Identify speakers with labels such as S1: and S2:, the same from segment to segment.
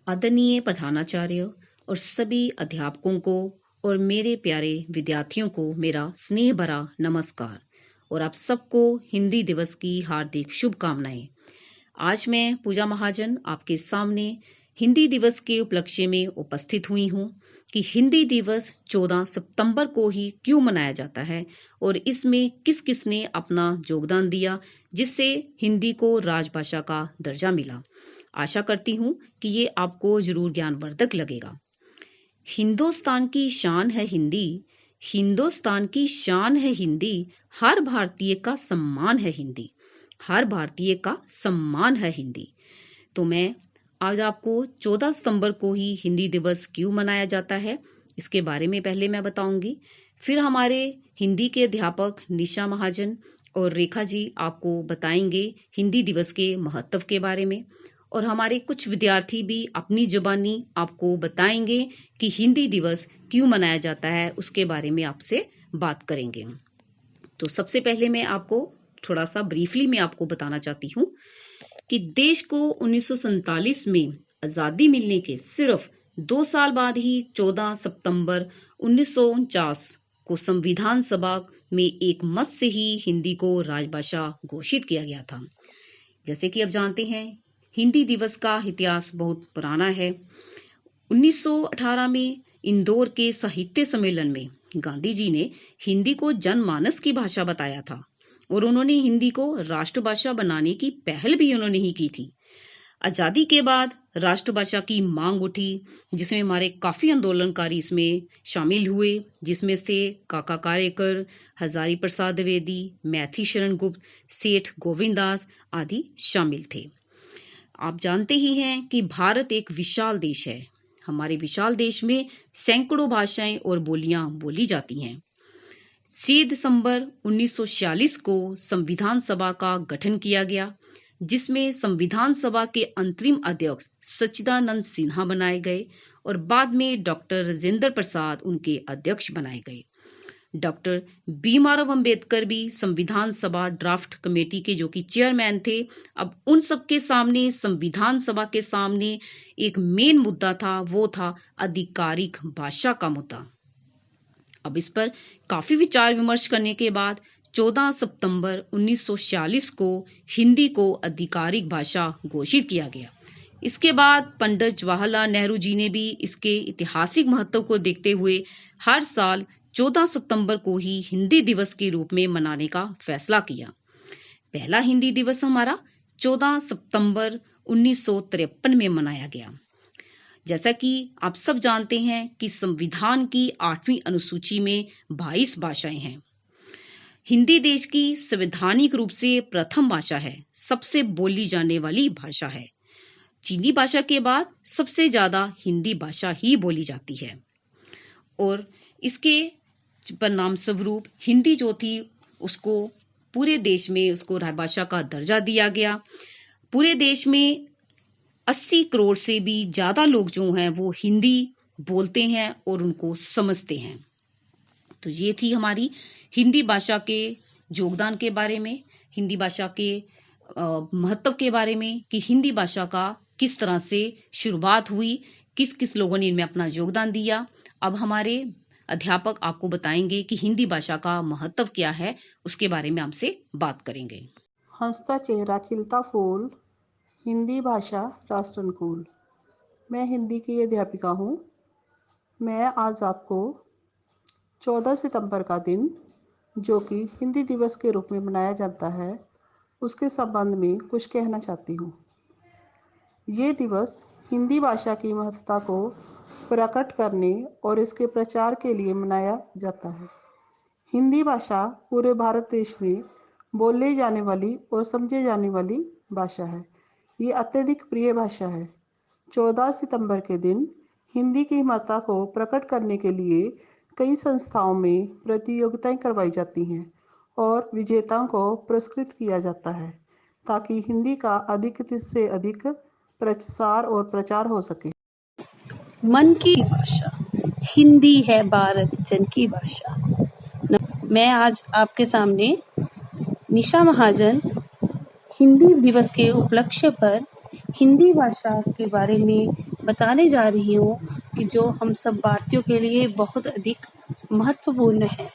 S1: आदरणीय प्रधानाचार्य और सभी अध्यापकों को और मेरे प्यारे विद्यार्थियों को मेरा स्नेह भरा नमस्कार और आप सबको हिंदी दिवस की हार्दिक शुभकामनाएं। आज मैं पूजा महाजन आपके सामने हिंदी दिवस के उपलक्ष्य में उपस्थित हुई हूँ कि हिंदी दिवस 14 सितंबर को ही क्यों मनाया जाता है और इसमें किस किसने अपना योगदान दिया जिससे हिंदी को राजभाषा का दर्जा मिला। आशा करती हूँ कि ये आपको जरूर ज्ञानवर्धक लगेगा। हिंदुस्तान की शान है हिंदी, हिंदुस्तान की शान है हिंदी, हर भारतीय का सम्मान है हिंदी, हर भारतीय का सम्मान है हिंदी। तो मैं आज आपको 14 सितंबर को ही हिंदी दिवस क्यों मनाया जाता है इसके बारे में पहले मैं बताऊंगी। फिर हमारे हिंदी के अध्यापक निशा महाजन और रेखा जी आपको बताएंगे हिंदी दिवस के महत्व के बारे में और हमारे कुछ विद्यार्थी भी अपनी जुबानी आपको बताएंगे कि हिंदी दिवस क्यों मनाया जाता है उसके बारे में आपसे बात करेंगे। तो सबसे पहले मैं आपको थोड़ा सा ब्रीफली मैं आपको बताना चाहती हूँ कि देश को 1947 में आजादी मिलने के सिर्फ 2 साल बाद ही 14 सितंबर 1949 को संविधान सभा में एक मत से ही हिंदी को राजभाषा घोषित किया गया था। जैसे कि आप जानते हैं हिंदी दिवस का इतिहास बहुत पुराना है। 1918 में इंदौर के साहित्य सम्मेलन में गांधी जी ने हिंदी को जनमानस की भाषा बताया था और उन्होंने हिंदी को राष्ट्रभाषा बनाने की पहल भी उन्होंने ही की थी। आजादी के बाद राष्ट्रभाषा की मांग उठी जिसमें हमारे काफी आंदोलनकारी इसमें शामिल हुए, जिसमें से काका कालेकर, हजारी प्रसाद द्विवेदी, मैथिली शरण गुप्त, सेठ गोविंददास आदि शामिल थे। आप जानते ही हैं कि भारत एक विशाल देश है। हमारे विशाल देश में सैकड़ों भाषाएं और बोलियां बोली जाती हैं। 6 दिसंबर 1946 को संविधान सभा का गठन किया गया जिसमें संविधान सभा के अंतरिम अध्यक्ष सच्चिदानंद सिन्हा बनाए गए और बाद में डॉक्टर राजेंद्र प्रसाद उनके अध्यक्ष बनाए गए। डॉक्टर भीमराव अंबेडकर भी संविधान सभा ड्राफ्ट कमेटी के जो कि चेयरमैन थे। अब उन सबके सामने संविधान सभा के सामने एक मेन मुद्दा था, वो था आधिकारिक भाषा का मुद्दा। अब इस पर काफी विचार विमर्श करने के बाद 14 सितंबर 1946 को हिंदी को आधिकारिक भाषा घोषित किया गया। इसके बाद पंडित जवाहरलाल नेहरू जी ने भी इसके ऐतिहासिक महत्व को देखते हुए हर साल 14 सितंबर को ही हिंदी दिवस के रूप में मनाने का फैसला किया। पहला हिंदी दिवस हमारा 14 सितंबर 1953 में मनाया गया। जैसा कि आप सब जानते हैं कि संविधान की 8वीं अनुसूची में 22 भाषाएं हैं। हिंदी देश की संवैधानिक रूप से प्रथम भाषा है, सबसे बोली जाने वाली भाषा है। चीनी भाषा के बाद सबसे ज्यादा हिंदी भाषा ही बोली जाती है और इसके परिणाम स्वरूप हिंदी जो थी उसको पूरे देश में उसको राजभाषा का दर्जा दिया गया। पूरे देश में 80 करोड़ से भी ज्यादा लोग जो हैं वो हिंदी बोलते हैं और उनको समझते हैं। तो ये थी हमारी हिंदी भाषा के योगदान के बारे में, हिंदी भाषा के महत्व के बारे में कि हिंदी भाषा का किस तरह से शुरुआत हुई, किस किस लोगों ने इनमें अपना योगदान दिया। अब हमारे अध्यापक आपको बताएंगे कि हिंदी भाषा का महत्व क्या है, उसके बारे में हमसे बात करेंगे।
S2: हंसता चेहरा खिलता फूल, हिंदी भाषा राष्ट्र अनुकूल। मैं हिंदी की अध्यापिका हूँ। मैं आज आपको 14 सितंबर का दिन जो कि हिंदी दिवस के रूप में मनाया जाता है उसके संबंध में कुछ कहना चाहती हूँ। ये दिवस हिंदी भाषा की महत्ता को प्रकट करने और इसके प्रचार के लिए मनाया जाता है। हिंदी भाषा पूरे भारत देश में बोले जाने वाली और समझे जाने वाली भाषा है। ये अत्यधिक प्रिय भाषा है। 14 सितंबर के दिन हिंदी की महत्ता को प्रकट करने के लिए कई संस्थाओं में प्रतियोगिताएं करवाई जाती हैं और विजेताओं को पुरस्कृत किया जाता है ताकि हिंदी का अधिक से अधिक प्रसार और प्रचार हो सके।
S3: मन की भाषा हिंदी है भारत जन की भाषा। मैं आज आपके सामने निशा महाजन हिंदी दिवस के उपलक्ष्य पर हिंदी भाषा के बारे में बताने जा रही हूँ कि जो हम सब भारतीयों के लिए बहुत अधिक महत्वपूर्ण है।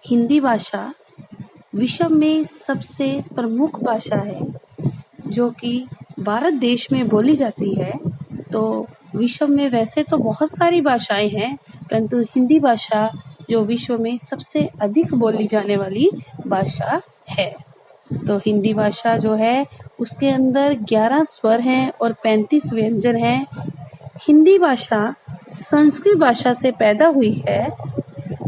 S3: हिंदी भाषा विश्व में सबसे प्रमुख भाषा है जो कि भारत देश में बोली जाती है। तो विश्व में वैसे तो बहुत सारी भाषाएं हैं, परंतु हिंदी भाषा जो विश्व में सबसे अधिक बोली जाने वाली भाषा है। तो हिंदी भाषा जो है उसके अंदर 11 स्वर हैं और 35 व्यंजन हैं। हिंदी भाषा संस्कृत भाषा से पैदा हुई है।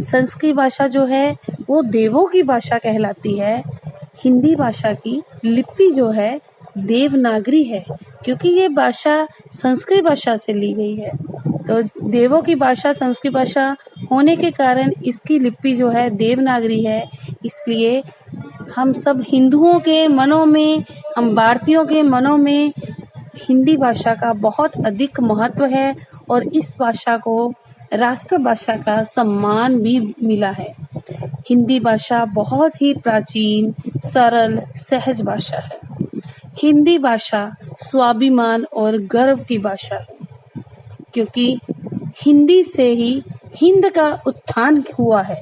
S3: संस्कृत भाषा जो है वो देवों की भाषा कहलाती है। हिंदी भाषा की लिपि जो है देवनागरी है, क्योंकि ये भाषा संस्कृत भाषा से ली गई है। तो देवों की भाषा संस्कृत भाषा होने के कारण इसकी लिपि जो है देवनागरी है। इसलिए हम सब हिंदुओं के मनों में, हम भारतीयों के मनों में हिंदी भाषा का बहुत अधिक महत्व है और इस भाषा को राष्ट्रभाषा का सम्मान भी मिला है। हिंदी भाषा बहुत ही प्राचीन, सरल, सहज भाषा है। हिंदी भाषा स्वाभिमान और गर्व की भाषा है, क्योंकि हिंदी से ही हिंद का उत्थान हुआ है।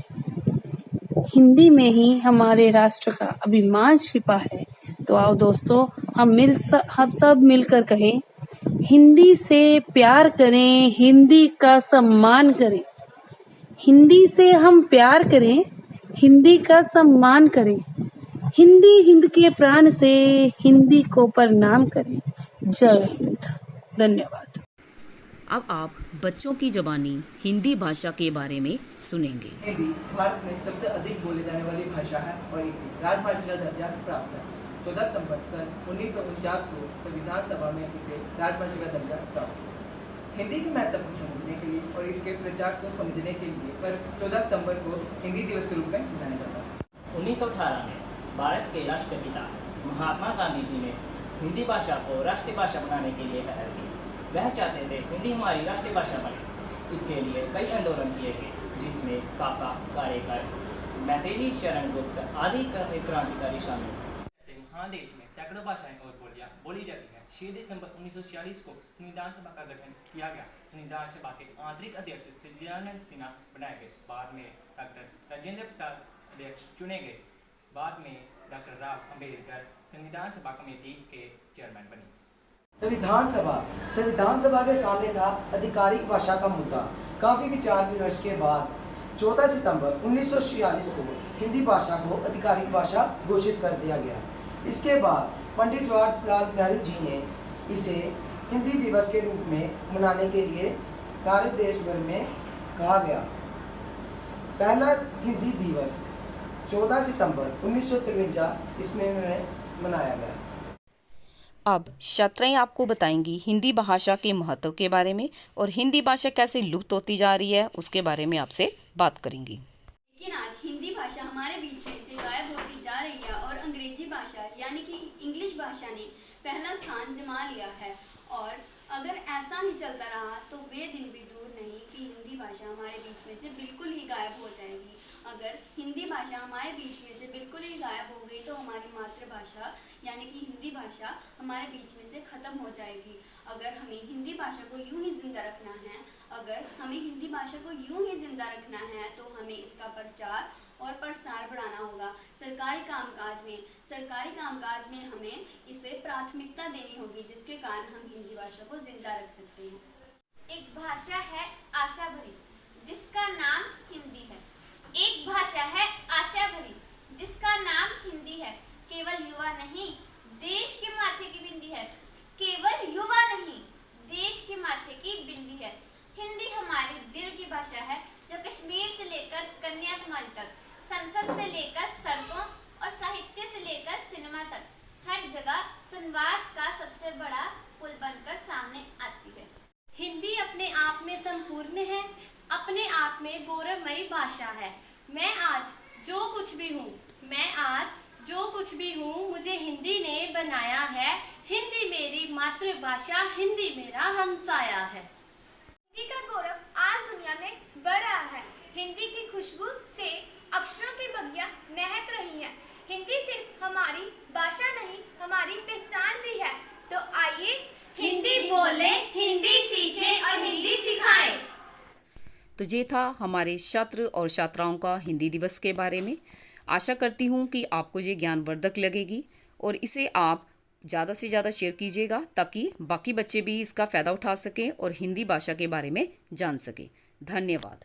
S3: हिंदी में ही हमारे राष्ट्र का अभिमान छिपा है। तो आओ दोस्तों, हम सब मिलकर कहें, हिंदी से प्यार करें, हिंदी का सम्मान करें। हिंदी से हम प्यार करें, हिंदी का सम्मान करें। हिंदी हिंद के प्राण से हिंदी को प्रणाम करें। जय हिंद। धन्यवाद।
S1: अब आप बच्चों की ज़बानी हिंदी भाषा के बारे में सुनेंगे।
S4: हिंदी भारत में सबसे अधिक बोली जाने वाली भाषा है और इसे राजभाषा का दर्जा प्राप्त है। 14 सितंबर सन 1949 को संविधान सभा में इसे राजभाषा का दर्जा प्राप्त हुआ। हिंदी के महत्व को समझने के लिए और इसके प्रचार को समझने के लिए पर 14 सितंबर को हिंदी दिवस के रूप में मनाया जाता है।
S5: 1918 में भारत के राष्ट्रपिता महात्मा गांधी जी ने हिंदी भाषा को राष्ट्रीय भाषा बनाने के लिए पहल की। वह चाहते थे हिंदी हमारी राष्ट्रीय भाषा बने। इसके लिए कई आंदोलन किए गए, जिसमें काका, कारेकर, मैथिली शरण गुप्त आदि क्रांतिकारी शामिल थे। महादेश में सैकड़ों भाषाएं और बोलियां बोली जाती हैं। 6 दिसंबर 1946 को संविधान सभा का गठन किया गया। संविधान सभा के आंतरिक अध्यक्ष सज्जनानंद सिन्हा बनाए गए। बाद में डॉक्टर राजेंद्र प्रसाद अध्यक्ष चुने गए। बाद में डॉक्टर राव अम्बेडकर संविधान सभा कमेटी के चेयरमैन बने।
S4: संविधान सभा के सामने था आधिकारिक भाषा का मुद्दा। काफी विचार विमर्श के बाद 14 सितंबर 1946 को हिंदी भाषा को आधिकारिक भाषा घोषित कर दिया गया। इसके बाद पंडित जवाहरलाल नेहरू जी ने इसे हिंदी दिवस के रूप में मनाने के लिए सारे देश भर में कहा गया। पहला हिंदी दिवस 14 सितंबर 1953 ईस्वी में मनाया गया।
S1: अब छात्राएं आपको बताएंगी हिंदी भाषा के महत्व के बारे में और हिंदी भाषा कैसे लुप्त होती जा रही है उसके बारे में आपसे बात करेंगी।
S6: लेकिन आज हिंदी भाषा हमारे बीच में से गायब होती जा रही है और अंग्रेजी भाषा यानी कि इंग्लिश भाषा ने पहला स्थान जमा लिया है। और अगर ऐसा ही चलता रहा तो वे दिन भी दूर नहीं कि हिंदी भाषा हमारे बीच में से बिल्कुल ही गायब हो जाएगी। अगर हिंदी भाषा हमारे बीच में से बिल्कुल ही गायब हो गई तो हमारी मातृभाषा यानी कि हिंदी भाषा हमारे बीच में से ख़त्म हो जाएगी। अगर हमें हिंदी भाषा को यूं ही जिंदा रखना है तो हमें इसका प्रचार और प्रसार बढ़ाना होगा। सरकारी कामकाज में हमें इसे प्राथमिकता देनी होगी, जिसके कारण हम हिंदी भाषा को जिंदा रख सकते हैं।
S7: एक भाषा है आशा भरी, जिसका नाम हिंदी है। एक भाषा है आशा भरी, जिसका नाम हिंदी है। केवल युवा नहीं, देश के माथे की बिंदी है। केवल युवा नहीं, देश के माथे की बिंदी है। हिंदी हमारे दिल की भाषा है, जो कश्मीर से लेकर कन्याकुमारी तक, संसद से लेकर सड़कों और साहित्य से लेकर सिनेमा तक, हर जगह संवाद का सबसे बड़ा पुल बनकर सामने आती है।
S8: हिंदी अपने आप में संपूर्ण है, अपने आप में गौरवमयी भाषा है। मैं आज जो कुछ भी हूँ मुझे हिंदी ने बनाया है। हिंदी मेरी मातृभाषा, हिंदी मेरा हमसाया है।
S7: हिंदी का गौरव आज दुनिया में बढ़ रहा है। हिंदी की खुशबू से अक्षरों की बगिया महक रही है। हिंदी सिर्फ हमारी भाषा नहीं, हमारी पहचान भी है। तो आइए हिंदी बोलें, हिंदी सीखें और हिंदी सिखाएं।
S1: तो ये था हमारे छात्र और छात्राओं का हिंदी दिवस के बारे में। आशा करती हूँ कि आपको ये ज्ञानवर्धक लगेगी और इसे आप ज़्यादा से ज़्यादा शेयर कीजिएगा ताकि बाकी बच्चे भी इसका फ़ायदा उठा सकें और हिंदी भाषा के बारे में जान सकें। धन्यवाद।